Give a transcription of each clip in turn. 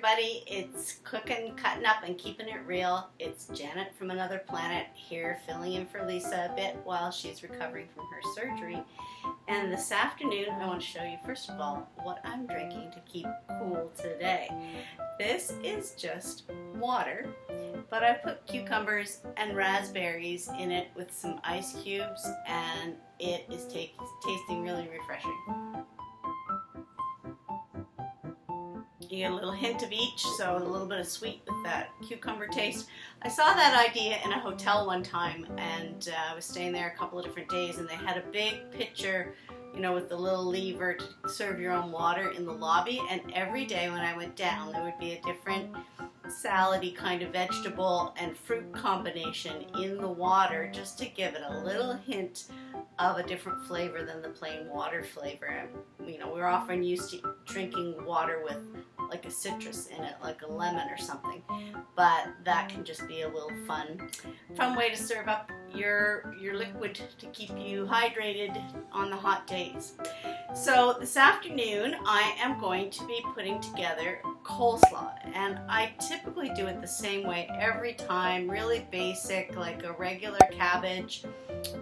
everybody, it's cooking, cutting up, and keeping it real. It's Janet from another planet here, filling in for Lisa a bit while she's recovering from her surgery. And this afternoon, I want to show you, first of all, what I'm drinking to keep cool today. This is just water, but I put cucumbers and raspberries in it with some ice cubes, and it is tasting really refreshing. You get a little hint of each, so a little bit of sweet with that cucumber taste. I saw that idea in a hotel one time, and I was staying there a couple of different days, and they had a big pitcher, you know, with the little lever to serve your own water in the lobby, and every day when I went down, there would be a different salady kind of vegetable and fruit combination in the water just to give it a little hint of a different flavor than the plain water flavor. You know, we're often used to drinking water with like a citrus in it, like a lemon or something, but that can just be a little fun way to serve up your liquid to keep you hydrated on the hot days. So this afternoon I am going to be putting together coleslaw, and I typically do it the same way every time, really basic, like a regular cabbage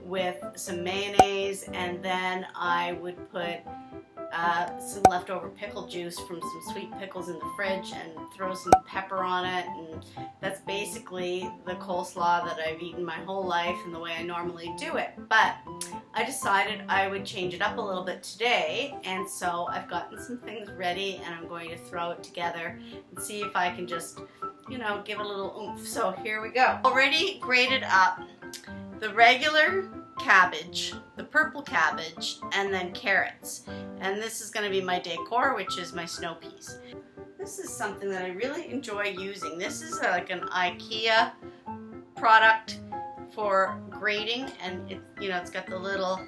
with some mayonnaise, and then I would put some leftover pickle juice from some sweet pickles in the fridge and throw some pepper on it, and that's basically the coleslaw that I've eaten my whole life and the way I normally do it. But I decided I would change it up a little bit today, and so I've gotten some things ready and I'm going to throw it together and see if I can just, you know, give it a little oomph. So here we go. Already grated up the regular cabbage, the purple cabbage, and then carrots. And this is going to be my decor, which is my snow peas. This is something that I really enjoy using. This is like an IKEA product for grating, and it's got the little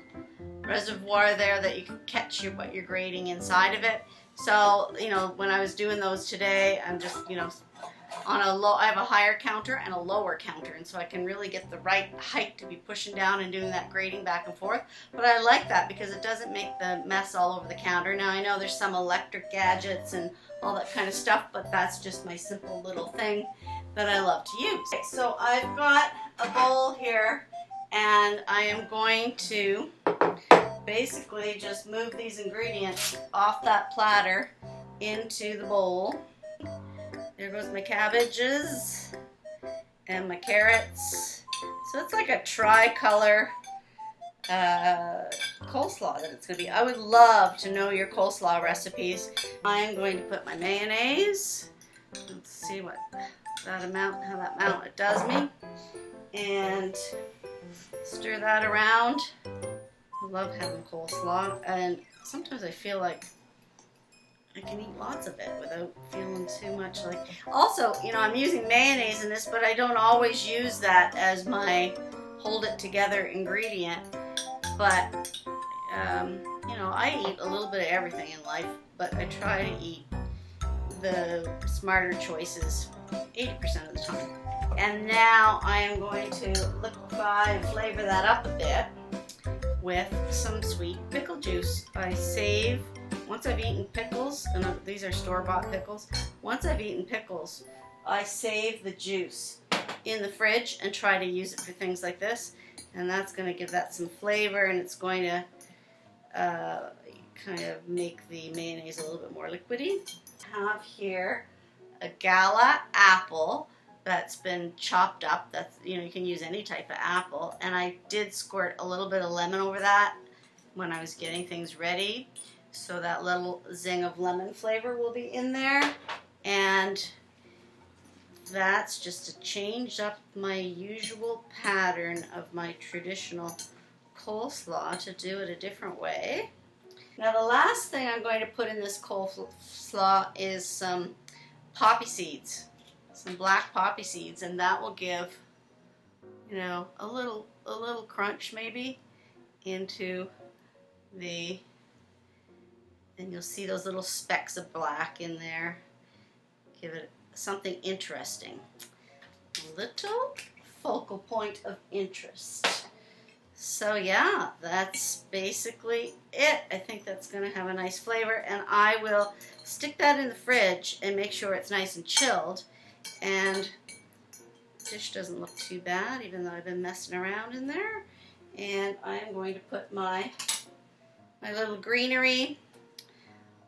reservoir there that you can catch what you're grating inside of it. So, when I was doing those today, I'm just, on a low, I have a higher counter and a lower counter, and so I can really get the right height to be pushing down and doing that grating back and forth. But I like that because it doesn't make the mess all over the counter. Now I know there's some electric gadgets and all that kind of stuff, but that's just my simple little thing that I love to use. Okay, so I've got a bowl here, and I am going to basically just move these ingredients off that platter into the bowl. There goes my cabbages and my carrots. So it's like a tri-color coleslaw that it's going to be. I would love to know your coleslaw recipes. I'm going to put my mayonnaise. Let's see what that amount, how that amount it does me. And stir that around. I love having coleslaw, and sometimes I feel like I can eat lots of it without feeling too much like... Also, I'm using mayonnaise in this, but I don't always use that as my hold it together ingredient. But, I eat a little bit of everything in life, but I try to eat the smarter choices 80% of the time. And now I am going to liquefy and flavor that up a bit with some sweet pickle juice. I save... Once I've eaten pickles, and these are store-bought pickles, once I've eaten pickles, I save the juice in the fridge and try to use it for things like this. And that's going to give that some flavor, and it's going to kind of make the mayonnaise a little bit more liquidy. I have here a Gala apple that's been chopped up. That's, you can use any type of apple. And I did squirt a little bit of lemon over that when I was getting things ready. So that little zing of lemon flavor will be in there. And that's just to change up my usual pattern of my traditional coleslaw to do it a different way. Now the last thing I'm going to put in this coleslaw is some poppy seeds. Some black poppy seeds, and that will give, a little crunch maybe into the... And you'll see those little specks of black in there. Give it something interesting. A little focal point of interest. So yeah, that's basically it. I think that's going to have a nice flavor, and I will stick that in the fridge and make sure it's nice and chilled. And the dish doesn't look too bad, even though I've been messing around in there. And I'm going to put my little greenery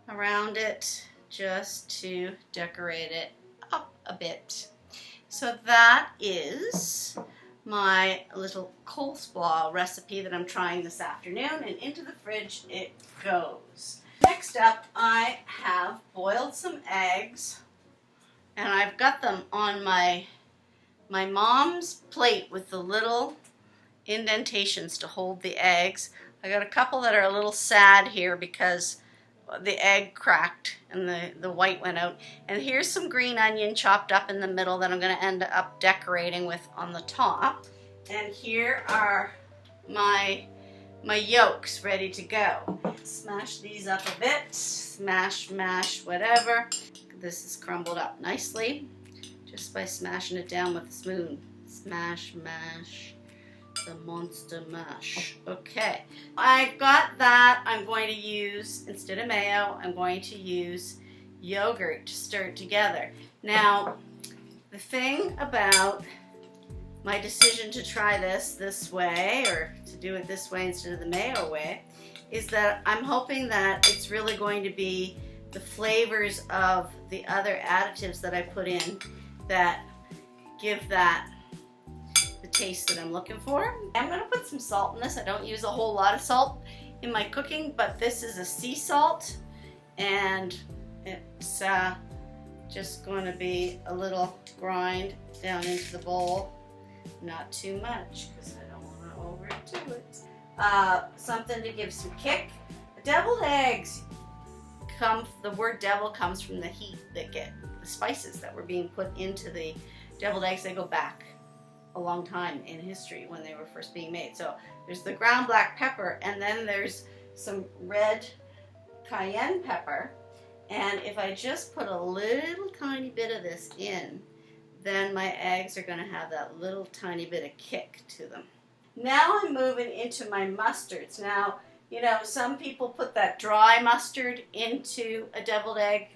around it just to decorate it up a bit. So that is my little coleslaw recipe that I'm trying this afternoon, and into the fridge it goes. Next up, I have boiled some eggs, and I've got them on my mom's plate with the little indentations to hold the eggs. I got a couple that are a little sad here because the egg cracked and the white went out. And here's some green onion chopped up in the middle that I'm going to end up decorating with on the top. And here are my yolks ready to go. Smash these up a bit. Smash, mash, whatever. This is crumbled up nicely just by smashing it down with a spoon. Smash, mash. The monster mash. Okay, I've got that. I'm going to use, instead of mayo, I'm going to use yogurt to stir it together. Now, the thing about my decision to try this way, or to do it this way instead of the mayo way, is that I'm hoping that it's really going to be the flavors of the other additives that I put in that give that taste that I'm looking for. I'm going to put some salt in this. I don't use a whole lot of salt in my cooking, but this is a sea salt, and it's just going to be a little grind down into the bowl. Not too much because I don't want to overdo it. Something to give some kick. Deviled eggs the word devil comes from the heat that get the spices that were being put into the deviled eggs. They go back a long time in history when they were first being made. So there's the ground black pepper, and then there's some red cayenne pepper, and if I just put a little tiny bit of this in, then my eggs are going to have that little tiny bit of kick to them. Now I'm moving into my mustards. Now, you know, some people put that dry mustard into a deviled egg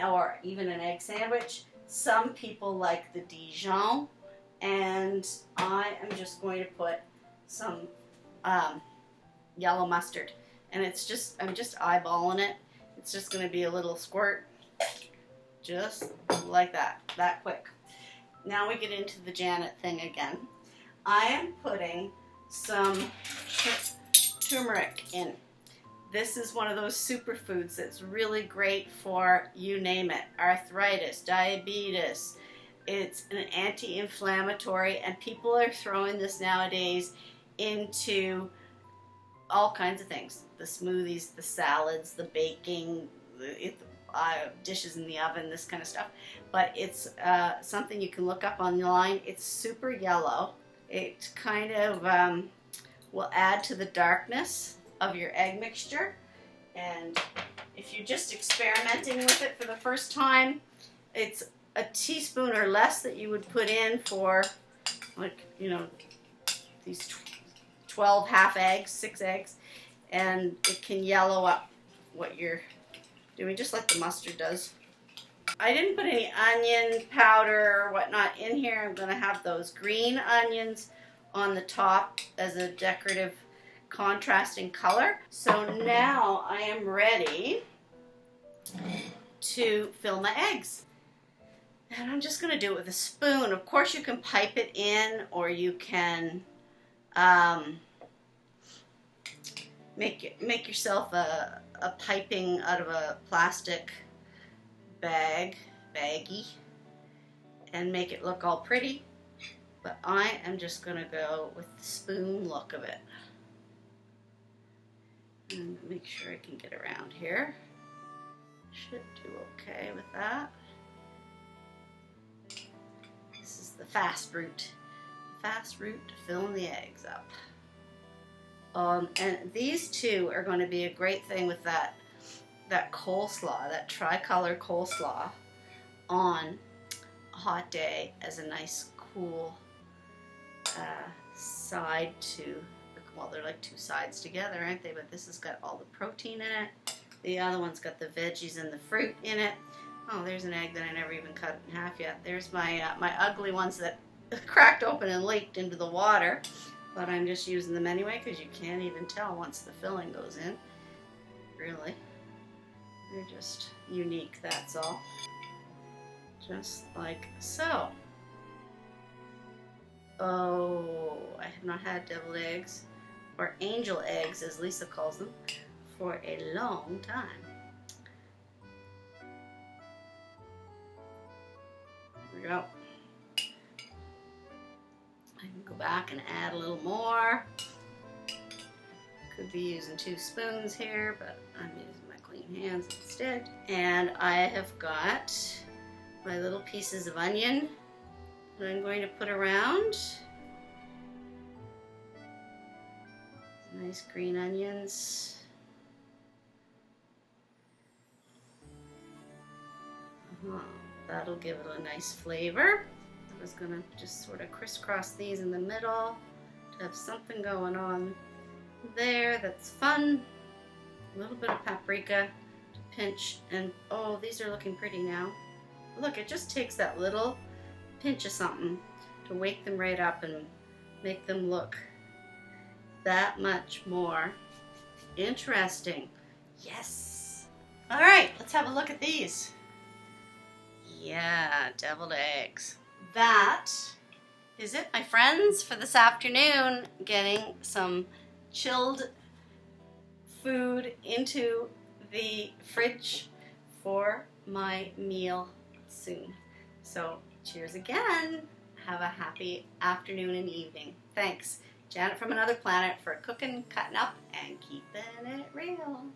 or even an egg sandwich. Some people like the Dijon, and I am just going to put some yellow mustard, and I'm just eyeballing it. It's just going to be a little squirt, just like that quick. Now we get into the Janet thing again. I am putting some turmeric in. This is one of those superfoods that's really great for, you name it, arthritis, diabetes. It's an anti-inflammatory, and people are throwing this nowadays into all kinds of things. The smoothies, the salads, the baking, the dishes in the oven, this kind of stuff. But it's something you can look up online. It's super yellow. It kind of will add to the darkness of your egg mixture. And if you're just experimenting with it for the first time, it's a teaspoon or less that you would put in for, like, you know, these 12 half eggs, 6 eggs, and it can yellow up what you're doing, just like the mustard does. I didn't put any onion powder or whatnot in here. I'm going to have those green onions on the top as a decorative contrasting color. So now I am ready to fill my eggs. And I'm just going to do it with a spoon. Of course, you can pipe it in, or you can make yourself a piping out of a plastic baggie, and make it look all pretty. But I am just going to go with the spoon look of it. And make sure I can get around here. Should do okay with that. This is the fast route. Fast route to filling the eggs up. And these two are going to be a great thing with that coleslaw, that tricolor coleslaw, on a hot day as a nice cool side to the well, they're like two sides together, aren't they? But this has got all the protein in it. The other one's got the veggies and the fruit in it. Oh, there's an egg that I never even cut in half yet. There's my my ugly ones that cracked open and leaked into the water. But I'm just using them anyway because you can't even tell once the filling goes in. Really. They're just unique, that's all. Just like so. Oh, I have not had deviled eggs, or angel eggs as Lisa calls them, for a long time. There we go. I can go back and add a little more. Could be using 2 spoons here, but I'm using my clean hands instead. And I have got my little pieces of onion that I'm going to put around. Nice green onions. That'll give it a nice flavor. I was gonna just sort of crisscross these in the middle to have something going on there that's fun. A little bit of paprika to pinch, and oh, these are looking pretty now. Look, it just takes that little pinch of something to wake them right up and make them look that much more interesting. Yes. All right, let's have a look at these. Yeah, deviled eggs. That is it, my friends, for this afternoon. Getting some chilled food into the fridge for my meal soon. So cheers again. Have a happy afternoon and evening. Thanks. Janet from Another Planet for cooking, cutting up, and keeping it real.